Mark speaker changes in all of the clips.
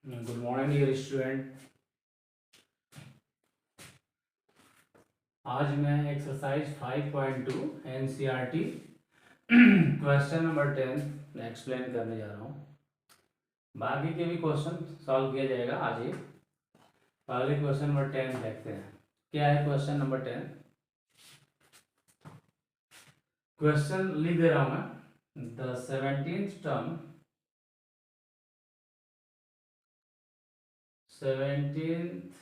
Speaker 1: Good morning dear student. आज मैं exercise 5.2 NCERT question number 10 explain करने जा रहा हूँ। बाकी के भी क्वेश्चन सॉल्व किया जाएगा आज ही। पहले क्वेश्चन नंबर 10 देखते हैं। क्या है क्वेश्चन नंबर 10? क्वेश्चन लिख दे रहा हूँ मैं। The 17th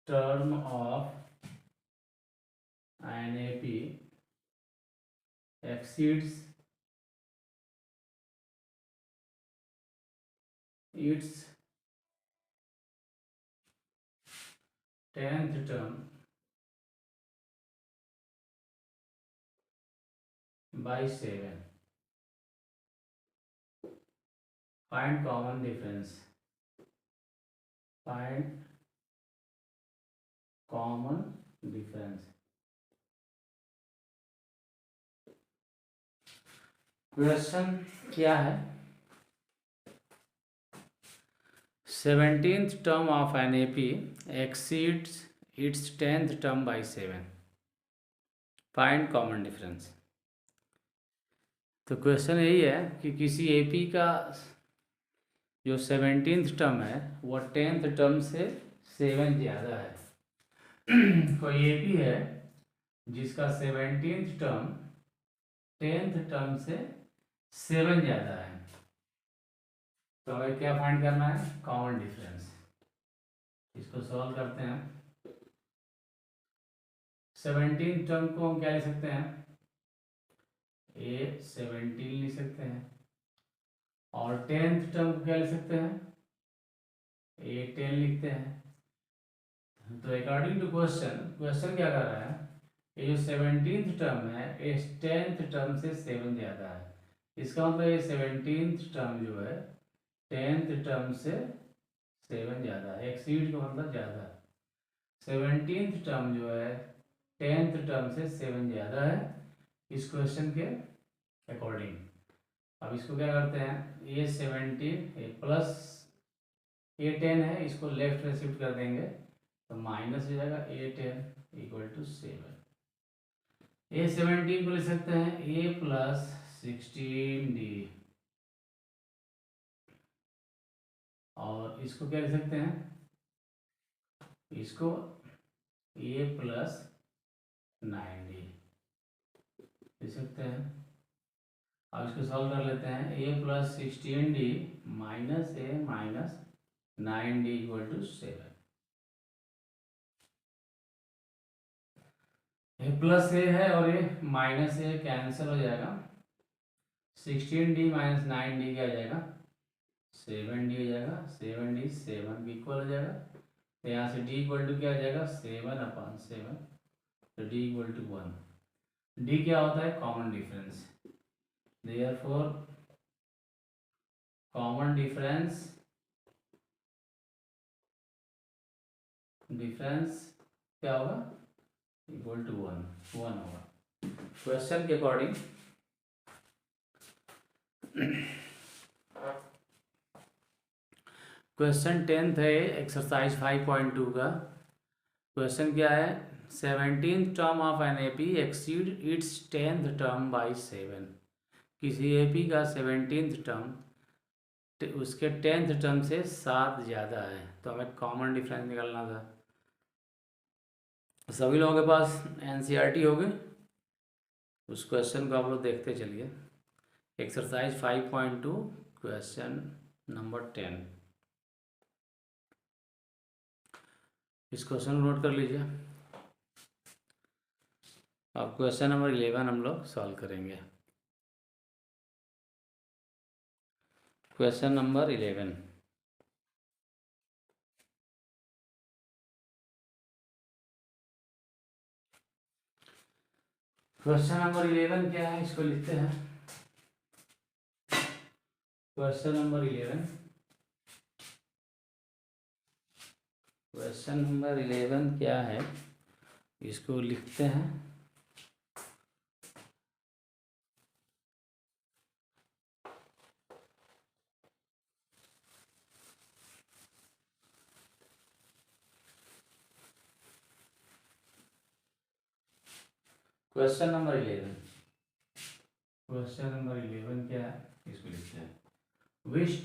Speaker 1: term of NAP exceeds its 10th term by 7. Find common difference. Find common difference. Question क्या है? 17th term of an AP exceeds its 10th term by 7. Find common difference. तो question यही है कि किसी AP का जो 17th term है वो 10th टर्म से 7 ज़्यादा है। कोई एपी है जिसका 17th टर्म 10th टर्म से 7 ज़्यादा है, तो हमें क्या फाइंड करना है? Common difference. इसको सॉल्व करते हैं। 17 टर्म को हम क्या लिख सकते हैं? A17 लिख सकते हैं। और 10th टर्म को क्या लिख सकते हैं? A10 लिखते हैं। तो अकॉर्डिंग टू क्वेश्चन क्या कर रहा है? ये जो 17th टर्म है इस 10th टर्म से 7 ज़्यादा है। इसका मतलब ये 17th टर्म जो है 10th टर्म से 7 ज़्यादा है। एक्सीड का मतलब ज़्यादा है। 17th टर्म जो है 10th टर्म से 7 ज़्यादा है इस क्वेश्चन के अकॉर्डिंग। अब इसको क्या करते हैं? ये 17 प्लस A10 है, इसको लेफ्ट में शिफ्ट कर देंगे तो माइनस हो जाएगा A10 इक्वल टू 7। A17 को लिख सकते हैं A प्लस 16D, और इसको क्या लिख सकते हैं? इसको A प्लस 9D लिख सकते हैं। अब इसको सॉल्व कर लेते हैं। A plus 16D minus A minus 9D equal to 7। A plus A है और ये माइनस ए कैंसिल हो जाएगा। 16D माइनस 9D क्या हो जाएगा? 7D हो जाएगा। 7D 7 के इक्वल हो जाएगा। तो यहाँ से D इक्वल टू क्या हो जाएगा? 7/7। तो D इक्वल टू 1। D क्या होता है? Common difference. Therefore common difference क्या होगा? इक्वल टू 1 होगा। क्वेश्चन के अकॉर्डिंग क्वेश्चन 10th है एक्सरसाइज 5.2 का। क्वेश्चन क्या है? 17th term of an AP exceed it's 10th term by 7। किसी एपी का 17th टर्म उसके 10th टर्म से 7 ज़्यादा है, तो हमें कॉमन डिफरेंस निकालना था। सभी लोगों के पास एनसीईआरटी होगी, उस क्वेश्चन को आप लोग देखते चलिए। Exercise 5.2 question number 10। इस क्वेश्चन को नोट कर लीजिए। अब क्वेश्चन नंबर 11 हम लोग सॉल्व करेंगे। Question number 11। क्वेश्चन नंबर 11 क्या है, इसको लिखते हैं। Question number 11। क्वेश्चन नंबर 11 क्या है, इसको लिखते हैं। क्वेश्चन नंबर 11, क्वेश्चन नंबर 11 क्या है, इसको लिखते हैं। Which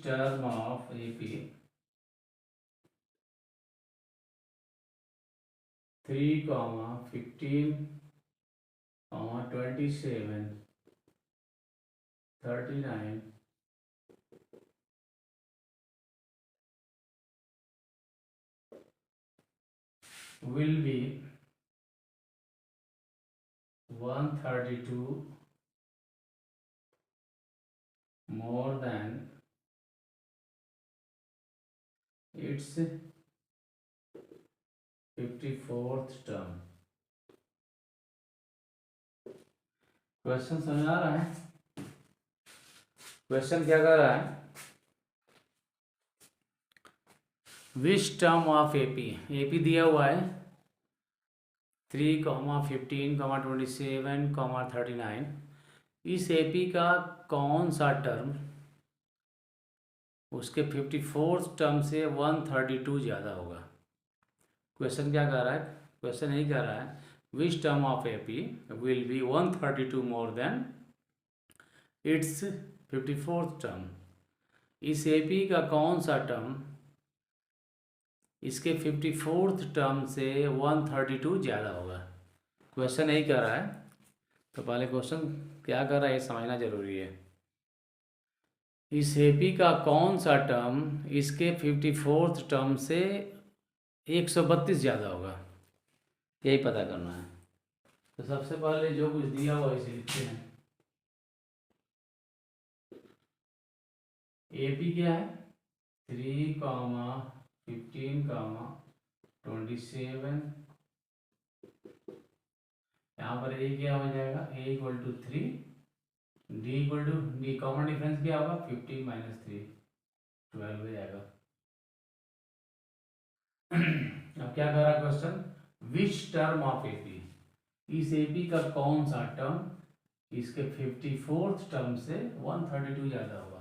Speaker 1: term of AP 3, 15, 27, 39 will be 132 more than its 54th term। Question समझ आ रहा है? क्वेश्चन क्या कर रहा है? विच टर्म ऑफ एपी दिया हुआ है 3, 15, 27, 39। इस एपी का कौन सा टर्म उसके 54th टर्म से 132 ज़्यादा होगा। क्वेश्चन क्या कर रहा है? क्वेश्चन यही कह रहा है which term of AP will be 132 more than it's 54th term. इस एपी का कौन सा टर्म इसके 54th टर्म से 132 ज़्यादा होगा। क्वेश्चन यही कर रहा है, तो पहले क्वेश्चन क्या कर रहा है ये समझना जरूरी है। इस एपी का कौन सा टर्म इसके 54th टर्म से 132 ज़्यादा होगा, यही पता करना है। तो सबसे पहले जो कुछ दिया हुआ इसे लिखते हैं। एपी क्या है 3, 15, 27। यहाँ पर ए क्या हो जाएगा, a equal to 3, D equal to D common difference क्या होगा 15 माइनस 3 12 हो जाएगा। अब क्या कर रहा है question, which term of AP, इस एपी का कौन सा टर्म इसके 54th टर्म से 132 ज़्यादा होगा।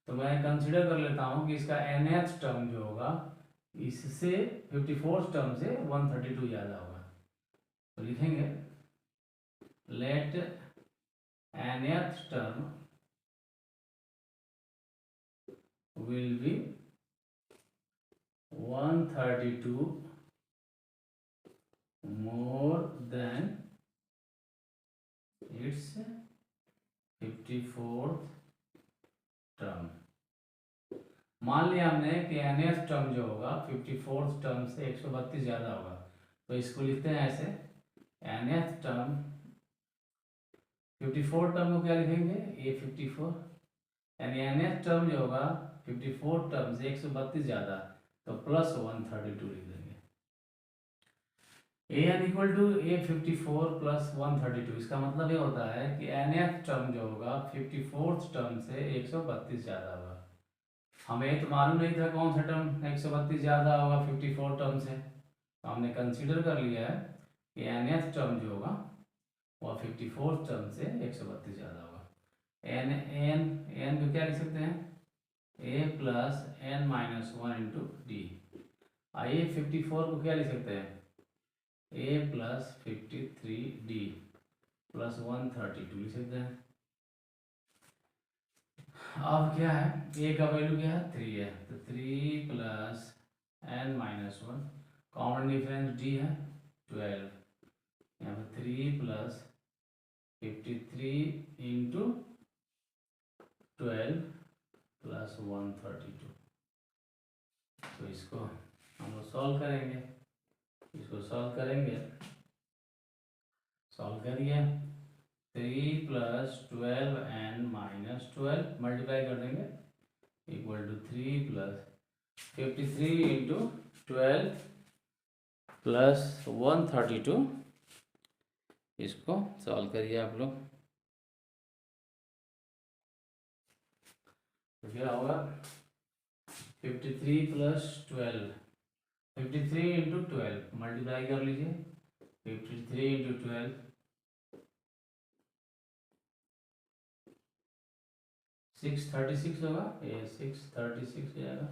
Speaker 1: तो मैं कंसिडर कर लेता हूँ कि इसका nth टर्म जो होगा इससे 54th टर्म से 132 ज़्यादा होगा। तो लिखेंगे late nth term will be 132 more than its 54th term। मान लिया हमने कि nth टर्म जो होगा 54th टर्म से 132 ज़्यादा होगा, तो इसको लिखते हैं ऐसे nth टर्म 54 टर्म को क्या लिखेंगे a 54, यानी nth टर्म जो होगा 54 टर्म से 132 ज़्यादा, तो प्लस 132 लिख देंगे। an equal to a54 plus 132, इसका मतलब ये होता है कि nth टर्म जो होगा 54th टर्म से 132 ज़्यादा होगा। हमें तो मालूम नहीं था कौन सा टर्म 132 ज़्यादा होगा 54 टर्म से, तो हमने कंसीडर कर लिया है कि nth टर्म जो होगा वह 54th टर्म से 132 ज़्यादा होगा। n को क्या लिख सकते हैं a plus n minus 1 into D. आइए 54 को क्या लिख सकते हैं a प्लस 53d प्लस 132 लिख सकते हैं। अब क्या है a का वैल्यू क्या है 3 है, तो 3 plus n minus 1, common difference d है 12, यहाँ पर 3 प्लस 53 इंटू 12 प्लस 132। तो इसको हम लोग सॉल्व करेंगे, इसको सॉल्व करेंगे, सॉल्व करिए 3 प्लस 12n माइनस 12 मल्टीप्लाई कर देंगे equal to 3 plus 53 into 12 plus 132। इसको सॉल्व करिए आप लोग, तो क्या होगा 53 प्लस 12, 53 इंटू 12 मल्टीप्लाई कर लीजिए 53 इंटू 12 636 होगा, ये 636 हो जाएगा।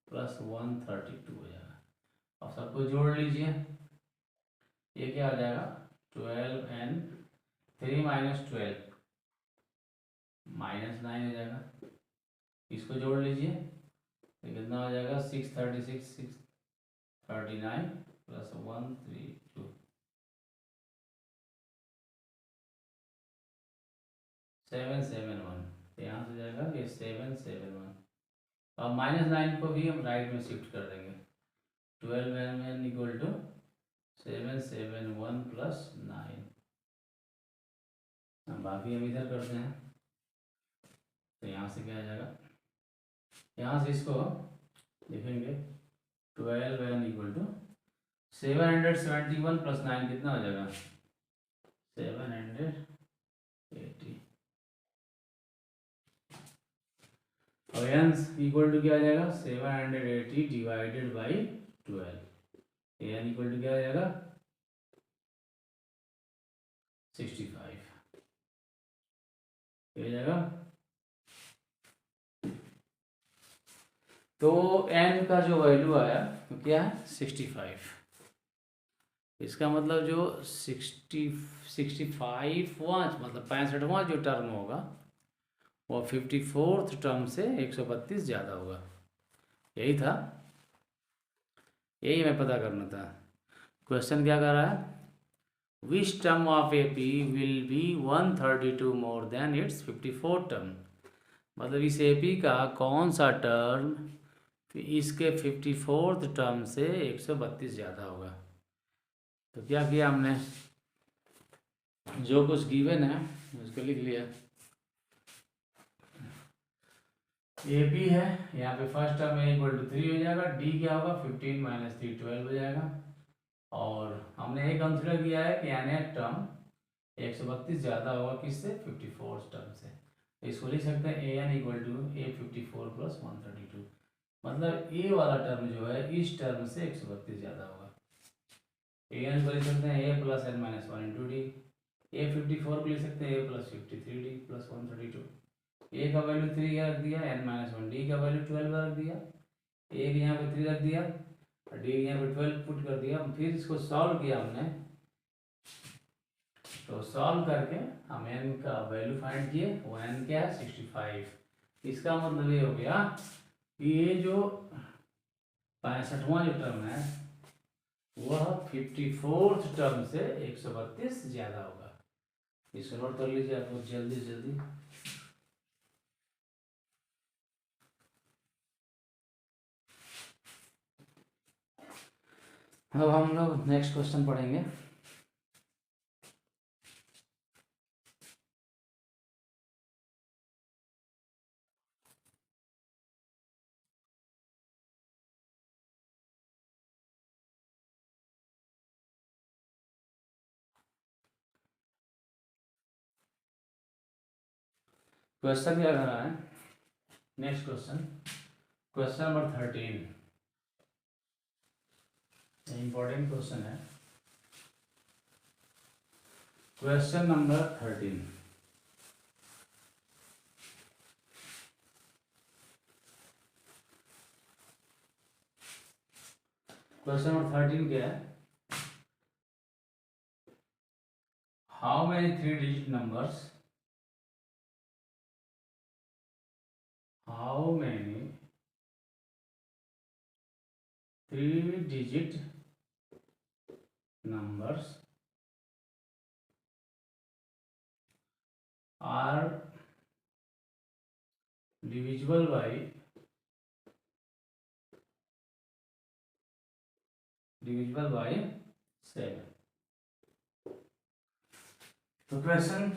Speaker 1: प्लस 132 हो जाएगा। और सबको जोड़ लीजिए, ये क्या आ जाएगा 12n 3 माइनस 12 -9 हो जाएगा। इसको जोड़ लीजिए तो कितना हो जाएगा 636 639 प्लस 132 771। तो यहाँ से जाएगा ये 771। अब -9 को भी हम राइट में शिफ्ट कर देंगे। 12n equal to 771 plus 9। बाकी हम इधर करते हैं तो यहाँ से क्या आ जाएगा, यहाँ से इसको लिखेंगे 12n इक्वल टू 771 प्लस 9 कितना हो जाएगा 780। और n इक्वल टू क्या आ जाएगा 780 divided by 12। n equal to क्या आ जाएगा 65 हो जाएगा। तो n का जो वैल्यू आया तो क्या है 65। इसका मतलब जो 65वां मतलब 65वां जो टर्म होगा वो 54th टर्म से 132 ज़्यादा होगा। यही था, यही हमें पता करना था। क्वेश्चन क्या कर रहा है, which term of AP will be 132 more than it's 54 term. मतलब इस AP का कौन सा टर्म इसके 54th टर्म से 132 ज़्यादा होगा। तो क्या किया हमने, जो कुछ गिवन है उसको लिख लिया। AP है, यहाँ पे फर्स्ट टर्म है इक्वल टू 3 हो जाएगा। D क्या होगा 15 माइनस 3 12 हो जाएगा। और हमने ये कंसिडर किया है कि nth टर्म 132 ज़्यादा होगा किससे 54 टर्म से। तो इसको लिख सकते हैं an equal to A54 plus 132। मतलब ए वाला टर्म जो है इस टर्म से 132 ज़्यादा होगा। an को लिख सकते हैं a plus n minus 1 into D. A54 को लिख सकते हैं a plus 53d plus 132। a का वैल्यू 3 रख दिया, n माइनस 1, d का वैल्यू 12 रख दिया, a के यहाँ पे 3 रख दिया और d के यहाँ पे 12 पुट कर दिया। फिर इसको सॉल्व किया हमने, तो सॉल्व करके हम n का वैल्यू फाइंड किए। वो n क्या है 65। इसका मतलब ये हो गया कि ये जो 65वां जो टर्म है वह 54th टर्म से 132 ज़्यादा होगा। इसको नोट कर लीजिए आप लोग जल्दी से जल्दी। अब हम लोग नेक्स्ट क्वेश्चन पढ़ेंगे। क्वेश्चन क्या कर रहा है, next question, question number 13, important question है। क्वेश्चन नंबर 13, क्वेश्चन नंबर 13 क्या है, how many 3 digit numbers, how many 3 digit numbers are divisible by 7। तो क्वेश्चन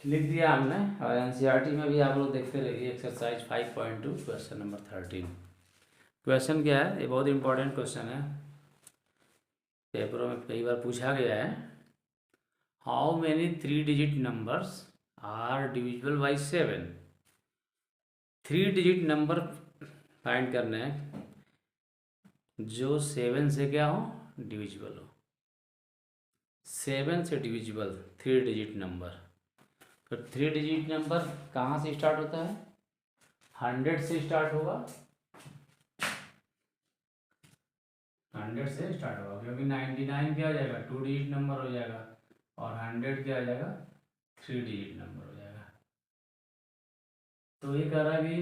Speaker 1: लिख दिया हमने और एनसीईआरटी में भी आप लोग देखते रहिए एक्सरसाइज 5.2 क्वेश्चन नंबर 13। क्वेश्चन क्या है, ये बहुत इंपॉर्टेंट क्वेश्चन है, पेपरों में कई बार पूछा गया है। How many 3 digit numbers are divisible by 7। 3 digit number find करने हैं जो 7 से क्या हो डिविजिबल हो। 7 से डिविजिबल 3 डिजिट नंबर। तो 3 डिजिट नंबर कहाँ से स्टार्ट होता है, 100 से स्टार्ट होगा 100 से स्टार्ट होगा, क्योंकि 99 क्या हो जाएगा, 2 डिजिट नंबर हो जाएगा, और 100 क्या हो जाएगा, 3 डिजिट नंबर हो जाएगा। तो ये कह रहा है कि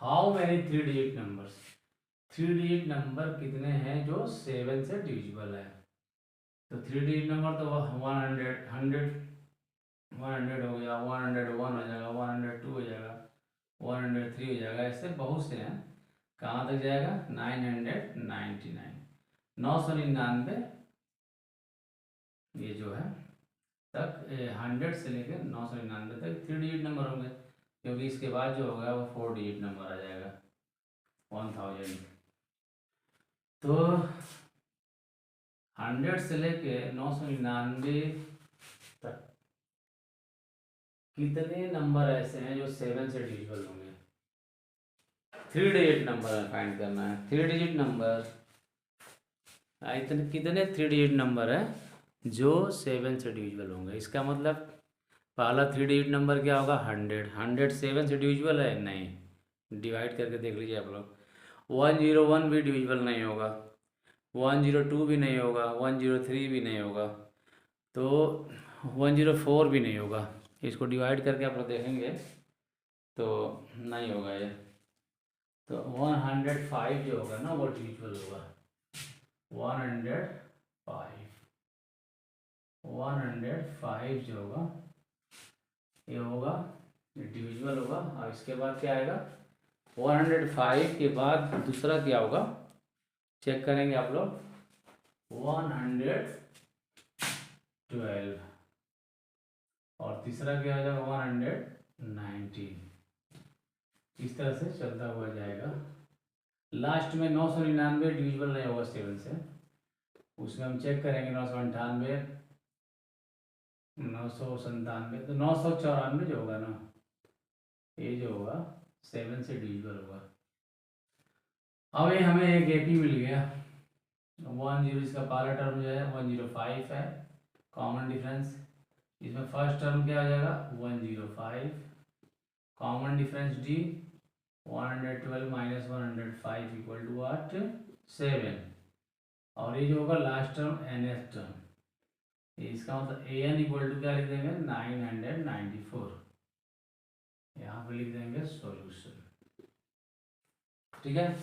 Speaker 1: how many 3 digit numbers, 3 digit number कितने हैं जो 7 से डिविजिबल है। तो 3 डिजिट नंबर तो 100 हो गया, 101 हो जाएगा, 102 हो जाएगा, 103 हो जाएगा, ऐसे बहुत से हैं। कहाँ तक जाएगा, 999, 999 ये जो है तक 100 से लेकर 999 तक 3 डिजिट नंबर होंगे, क्योंकि इसके बाद जो होगा वो 4 डिजिट नंबर आ जाएगा, 1000। तो 100 से लेके 999 तक कितने नंबर ऐसे हैं जो 7 से डिविजिबल होंगे। 3 डिजिट नंबर फाइंड करना है, 3 डिजिट नंबर, इतने कितने 3 डिजिट नंबर है जो 7 से डिविजिबल होंगे। इसका मतलब पहला 3 डिजिट नंबर क्या होगा, 100, 100 7 से डिविजिबल है, नहीं, डिवाइड करके देख लीजिए आप लोग। 101 भी डिविजिबल नहीं होगा, 102 भी नहीं होगा, 103 भी नहीं होगा, तो 104 भी नहीं होगा। इसको डिवाइड करके आप लोग देखेंगे तो नहीं होगा ये। तो 105 जो होगा ना वो डिविजिबल होगा, 105 जो होगा ये होगा डिविजिबल होगा। और इसके बाद क्या आएगा, 105 के बाद दूसरा क्या होगा, चेक करेंगे आप लोग, 112, और तीसरा क्या हो जाएगा, 190। इस तरह से चलता हुआ जाएगा। लास्ट में 999 डिविजिबल नहीं होगा 7 से, उसमें हम चेक करेंगे 998, 997, तो 994 जो होगा ना, ये जो होगा 7 से डिविजिबल होगा। अब ये हमें एक एपी मिल गया, 10, इसका पहला टर्म जो है 105 है, कॉमन डिफरेंस। इसमें फर्स्ट टर्म क्या आ जाएगा, 105, common difference D, 112 minus 105 equal to what, 7। और ये जो होगा लास्ट टर्म एनएथ टर्म, इसका मतलब ए एन इक्वल टू क्या लिख देंगे, 994। यहाँ पे लिख देंगे सॉल्यूशन, ठीक है।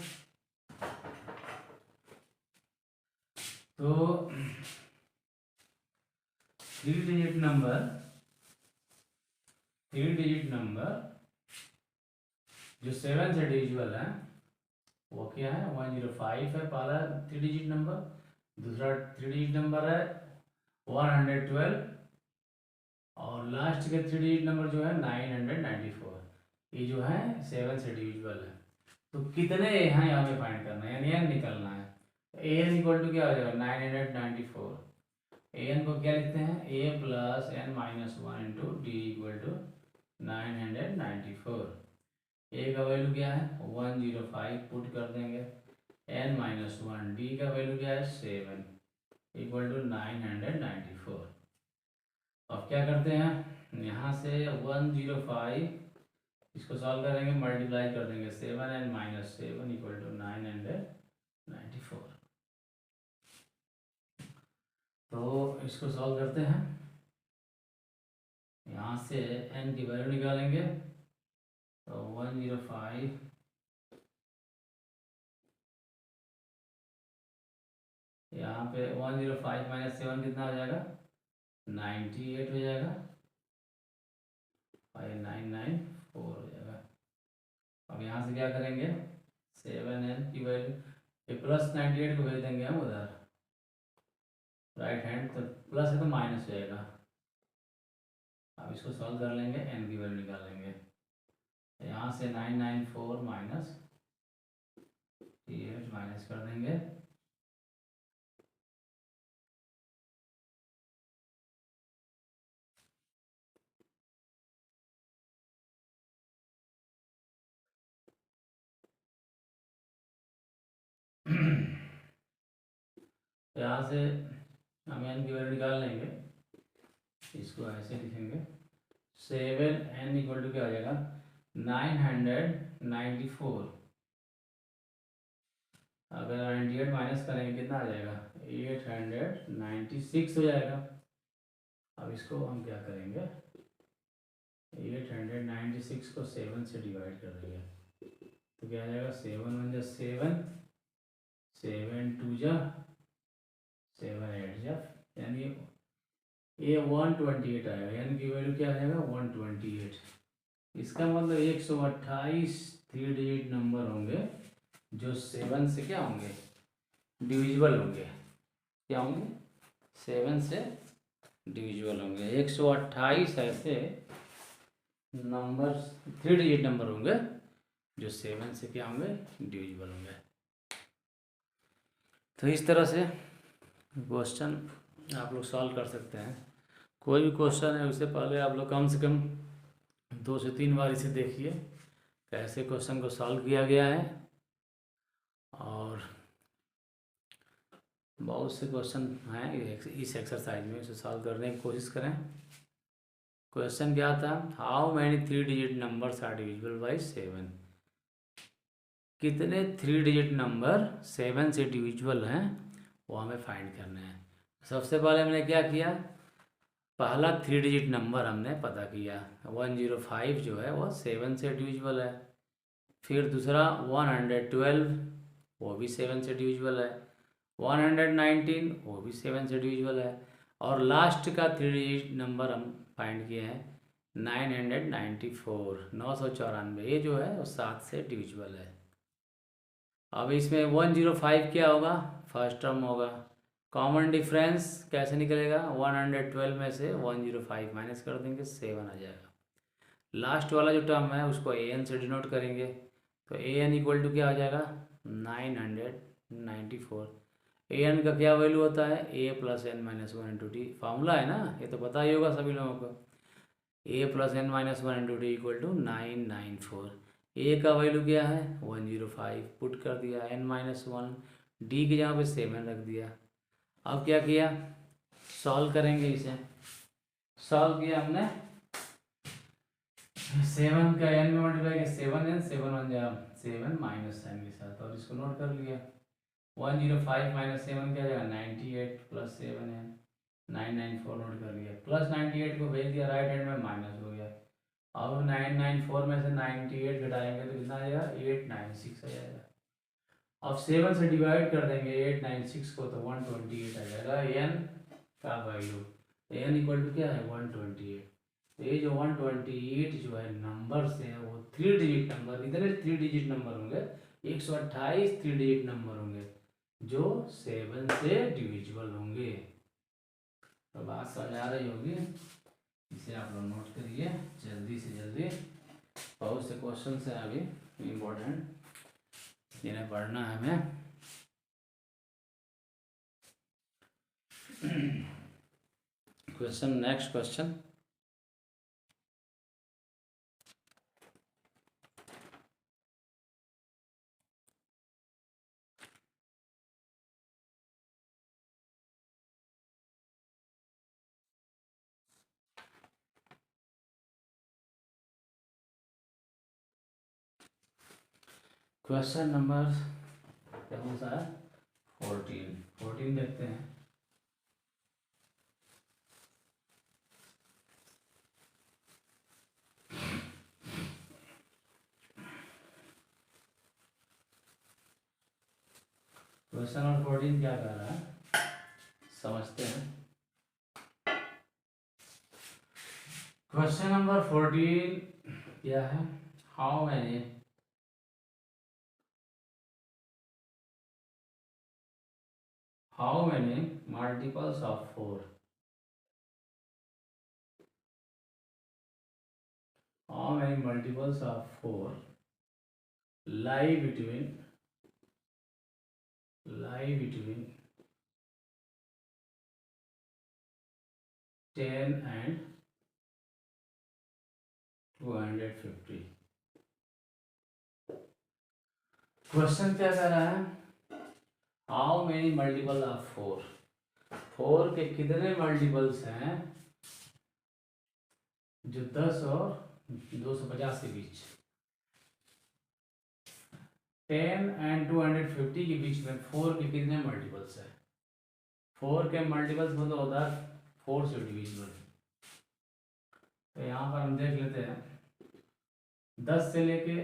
Speaker 1: तो 3 डिजिट नंबर जो 7 से डिविजिबल है वो क्या है, 105 है पहला 3 डिजिट नंबर, दूसरा 3 डिजिट नंबर है 112, और लास्ट के 3 डिजिट नंबर जो है 994, ये जो है 7 से डिविजिबल है। तो कितने हैं यहाँ पे फाइंड करना है, यानी एन निकलना है। ए एन इक्वल टू क्या हो जाएगा, 994। ए एन को क्या लिखते हैं, A plus N minus 1 into D equal to 994। ए का वैल्यू क्या है, 105 पुट कर देंगे, एन माइनस 1, डी का वैल्यू क्या है 7 इक्वल टू 994। अब क्या करते हैं, यहाँ से 105 इसको सॉल्व करेंगे, मल्टीप्लाई कर देंगे, 7 एन माइनस 7 इक्वल टू 994। तो इसको सॉल्व करते हैं, यहाँ से n की वैल्यू निकालेंगे, तो 105 यहाँ पे 105 माइनस 7 कितना हो जाएगा, 98 हो जाएगा, और 994 हो जाएगा। अब यहाँ से क्या करेंगे, 7n की वैल्यू, ये प्लस 98 को भेज देंगे हम उधर राइट हैंड, तो प्लस है तो माइनस हो जाएगा। अब इसको सॉल्व कर लेंगे, n की वैल्यू निकाल लेंगे, यहाँ से 994 माइनस 8 माइनस कर देंगे, यहाँ से हम n की वैल्यू निकाल लेंगे, इसको ऐसे लिखेंगे, 7n इक्वल टू क्या हो जाएगा, 994 अगर 98 माइनस करेंगे कितना आ जाएगा, 896 हो जाएगा। अब इसको हम क्या करेंगे, 896 को 7 से डिवाइड कर देंगे तो क्या आ जाएगा, 7 1 जा 7, 7 2 जा 7 8 जा, यानी ये 128 आएगा, यानी कि वैल्यू क्या आ जाएगा 128। इसका मतलब 128 थ्री डिजिट नंबर होंगे जो 7 से क्या होंगे, डिविजिबल होंगे। क्या होंगे, 7 से डिविजिबल होंगे। 128 ऐसे नंबर थ्री डिजिट नंबर होंगे जो 7 से क्या होंगे, डिविजिबल होंगे। तो इस तरह से क्वेश्चन आप लोग सॉल्व कर सकते हैं। कोई भी क्वेश्चन है उससे पहले आप लोग कम से कम 2 से 3 बार इसे देखिए कैसे क्वेश्चन को सॉल्व किया गया है। और बहुत से क्वेश्चन हैं इस एक्सरसाइज में, उसे सॉल्व करने की कोशिश करें। क्वेश्चन क्या था, how many three digit numbers are divisible by 7। कितने थ्री डिजिट नंबर 7 से डिविजिबल हैं वो हमें फाइंड करने हैं। सबसे पहले हमने क्या किया, पहला थ्री डिजिट नंबर हमने पता किया, 105 जो है वो 7 से डिविजिबल है। फिर दूसरा 112 वो भी 7 से डिविजिबल है, 119 वो भी 7 से डिविजिबल है, और लास्ट का थ्री डिजिट नंबर हम फाइंड किए हैं 994, 994, ये जो है वो 7 से डिविजिबल है। अब इसमें 105 क्या होगा, फर्स्ट टर्म होगा। कॉमन डिफरेंस कैसे निकलेगा, 112 में से 105 माइनस कर देंगे, 7 आ जाएगा। लास्ट वाला जो टर्म है उसको an से डिनोट करेंगे, तो an इक्वल टू क्या आ जाएगा, 994। an का क्या वैल्यू होता है, a plus N minus one into t, formula है ना, ये तो पता ही होगा सभी लोगों को। a plus N minus one into t equal to 994। a का वैल्यू क्या है 105, पुट कर दिया n माइनस वन, डी की जगह पे 7 रख दिया। अब क्या किया, सॉल्व करेंगे इसे। सॉल्व किया हमने, 7 का n में मल्टीप्लाई किया, 7n, 7 1 जा 7 माइनस साइन के साथ, और इसको नोट कर लिया। 105 माइनस 7 क्या जाएगा, 98 प्लस 7n, 994 नोट कर लिया। प्लस 98 को भेज दिया राइट हैंड में, माइनस हो गया। अब 994 में से 98 घटाएंगे तो कितना आ जाएगा, 896 आ जाएगा। अब 7 से डिवाइड कर देंगे 896 को तो 128 आ जाएगा n का वैल्यू। n इक्वल टू क्या है 128। तो ये जो 128 जो है नंबर से वो थ्री डिजिट नंबर, इतने थ्री डिजिट नंबर होंगे, 128 थ्री डिजिट नंबर होंगे जो 7 से डिविजिबल होंगे। तो बात समझ आ रही होगी, इसे आप लोग नोट करिए जल्दी से जल्दी। बहुत से क्वेश्चन है अभी इम्पोर्टेंट, जिन्हें पढ़ना है हमें। Question, next question, question number कौन सा है, 14 देखते हैं। क्वेश्चन नंबर 14 क्या कर रहा है समझते हैं। क्वेश्चन नंबर 14 क्या है, how many multiples of 4, how many multiples of 4 lie between 10 and 250। Question क्या कर रहा है, हाउ मेनी मल्टीपल ऑफ 4 के कितने मल्टीपल्स हैं जो 10 और 250 के बीच। 10 एंड 250 के बीच में 4 के कितने मल्टीपल्स है? 4 के मल्टीपल्स मतलब होता है 4 से डिविजिबल। तो यहाँ पर हम देख लेते हैं 10 से लेके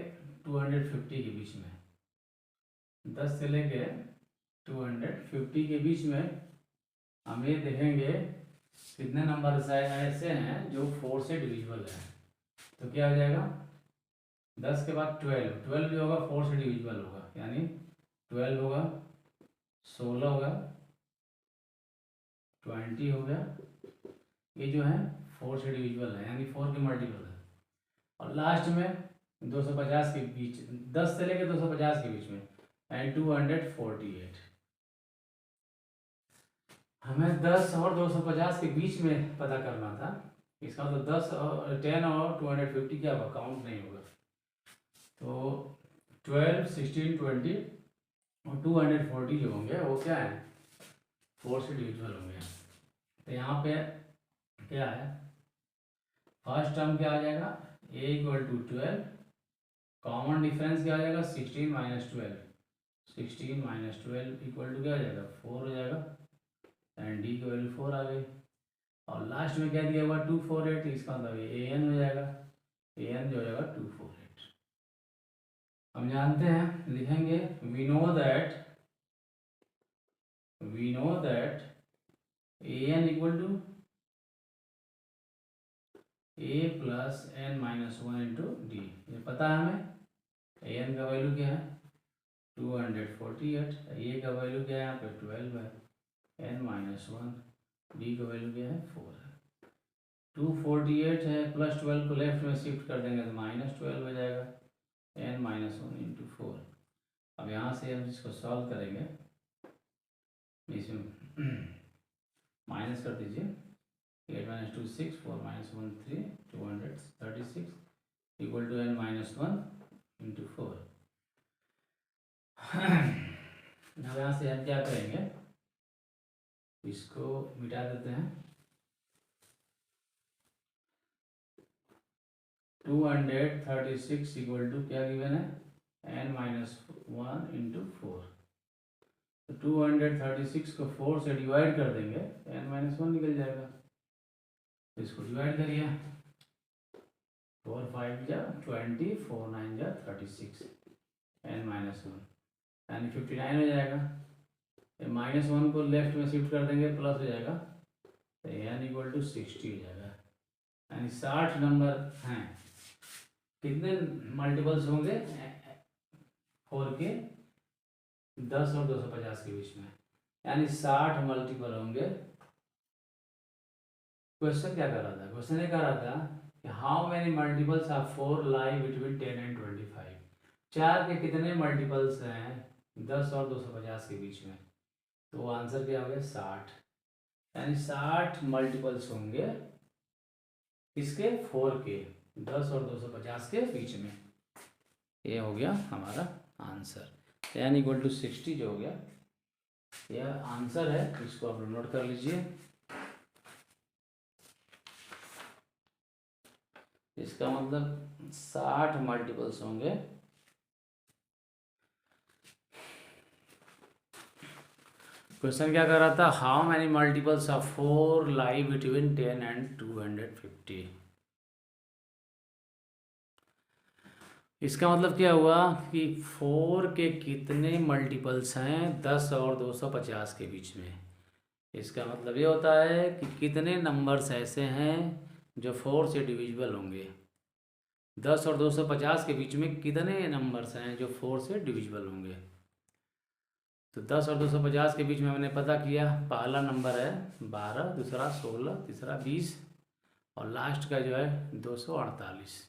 Speaker 1: 250 के बीच में, 10 से लेके 250 के बीच में हम ये देखेंगे कितने नंबर ऐसे हैं जो 4 से डिविजिबल है। तो क्या हो जाएगा, 10 के बाद 12 भी होगा 4 से डिविजिबल होगा, यानी 12 होगा, 16 होगा, 20 हो गया, ये जो है 4 से डिविजिबल है यानी 4 के मल्टीपल है। और लास्ट में 250 के बीच, 10 से लेकर 250 के बीच में एंड 248। हमें 10 और 250 के बीच में पता करना था, इसका तो 10 और 10 और 250 क्या होगा, काउंट नहीं होगा। तो 12, 16, 20 और 240 जो होंगे वो क्या है, 4 से डिविजिबल होंगे। तो यहाँ पे क्या है, फर्स्ट टर्म क्या आ जाएगा, a equal to 12, common difference क्या आ जाएगा 16 माइनस 12, 16 माइनस 12 इक्वल टू क्या आ जाएगा 4 हो जाएगा, एंड डी की वैल्यू 4 आ गई। और लास्ट में क्या दिया हुआ 248, इसका मतलब ए एन हो जाएगा, ए एन जो हो जाएगा 248। हम जानते हैं, लिखेंगे we know that A N equal to a plus N minus 1 into d. ये पता है हमें, ए एन का वैल्यू क्या है 248, ए का वैल्यू क्या है यहाँ पे 12 है, एन माइनस 1, डी का वैल्यू क्या है 4 है। 248 है, प्लस 12 को लेफ्ट में शिफ्ट कर देंगे तो माइनस 12 हो जाएगा, एन माइनस 1 इंटू 4। अब यहाँ से हम इसको सॉल्व करेंगे, इसमें माइनस कर दीजिए, 8 minus 2 6, 4 minus 1 3, 236 equal to n minus 1 into 4। अब यहाँ से हम क्या करेंगे, इसको मिटा देते हैं, 236 इक्वल टू क्या गिवन है एन माइनस 1 इंटू 4। तो 236 को 4 से डिवाइड कर देंगे तो एन माइनस 1 निकल जाएगा। तो इसको डिवाइड करिए, 4 5 जा 20, 4 9 जा 36, एन माइनस 1 यानी 59 हो जाएगा। माइनस 1 को लेफ्ट में शिफ्ट कर देंगे प्लस हो जाएगा, तो एन इक्वल टू 60 हो जाएगा, यानी 60 नंबर हैं। कितने मल्टीपल्स होंगे 4 के, 10 और 250 के बीच में, यानी 60 मल्टीपल होंगे। क्वेश्चन क्या कर रहा था, क्वेश्चन ये कर रहा था कि how many multiples of 4 lie between 10 and 25। 4 के कितने मल्टीपल्स हैं 10 और 250 के बीच में, तो आंसर क्या हो गया 60, यानी 60 मल्टीपल्स होंगे इसके 4 के, 10 और 250 के बीच में। ये हो गया हमारा आंसर, एन इक्वल टू 60 जो हो गया, यह आंसर है। इसको आप नोट कर लीजिए, इसका मतलब 60 मल्टीपल्स होंगे। क्वेश्चन क्या कर रहा था, how many multiples of 4 lie between 10 and 250। इसका मतलब क्या हुआ कि 4 के कितने मल्टीपल्स हैं 10 और 250 के बीच में। इसका मतलब ये होता है कि कितने नंबर्स ऐसे हैं जो 4 से डिविजिबल होंगे। 10 और 250 के बीच में कितने नंबर्स हैं जो 4 से डिविजिबल होंगे। तो 10 और 250 के बीच में हमने पता किया, पहला नंबर है 12, दूसरा 16, तीसरा 20 और लास्ट का जो है 248।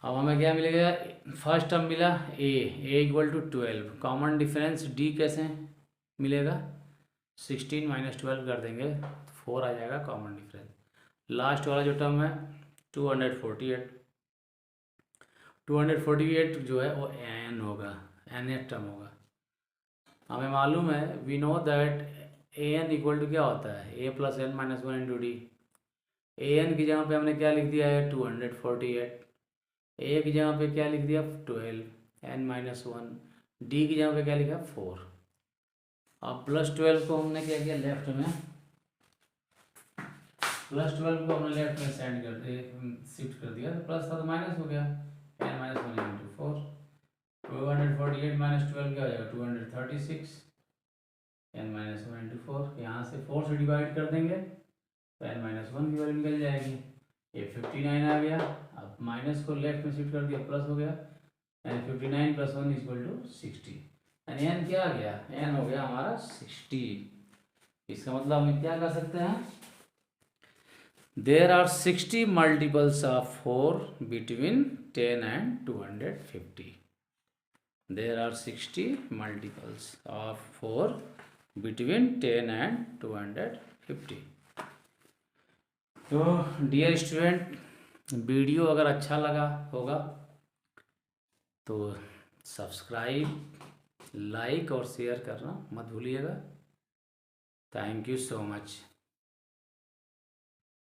Speaker 1: अब हमें क्या मिलेगा, फर्स्ट टर्म मिला A equal to 12, common difference D कैसे मिलेगा 16 माइनस 12 कर देंगे तो 4 आ जाएगा कॉमन डिफरेंस। लास्ट वाला जो टर्म है 248 जो है वो एन होगा, एन एफ टर्म होगा। हमें मालूम है we know that A N equal to क्या होता है A plus N minus 1 into D. A N की जगह पे हमने क्या लिख दिया है 248, ए की जगह पे क्या लिख दिया 12 n-1, डी की जगह पे क्या लिखा 4। अब +12 को हमने क्या किया लेफ्ट में, +12 को हमने लेफ्ट में सेंड कर दिया, शिफ्ट कर दिया, तो प्लस था तो माइनस हो गया, n-1 इंटू 4, 248 माइनस 12 क्या हो जाएगा 236, n-1 इंटू 4, यहाँ से 4 से डिवाइड कर देंगे तो n-1 की वैल्यू निकल जाएगी, ये 59 आ गया। अब माइनस को लेफ्ट में शिफ्ट कर दिया, प्लस हो गया, यानी 59 + 1 = 60, यानी n क्या आ गया, n हो गया हमारा 60। इसका मतलब हम क्या कर सकते हैं, there are 60 multiples of 4 between 10 and 250। There are 60 multiples of 4 between 10 and 250। तो डियर स्टूडेंट, वीडियो अगर अच्छा लगा होगा तो सब्सक्राइब, लाइक और शेयर करना मत भूलिएगा। Thank you so much.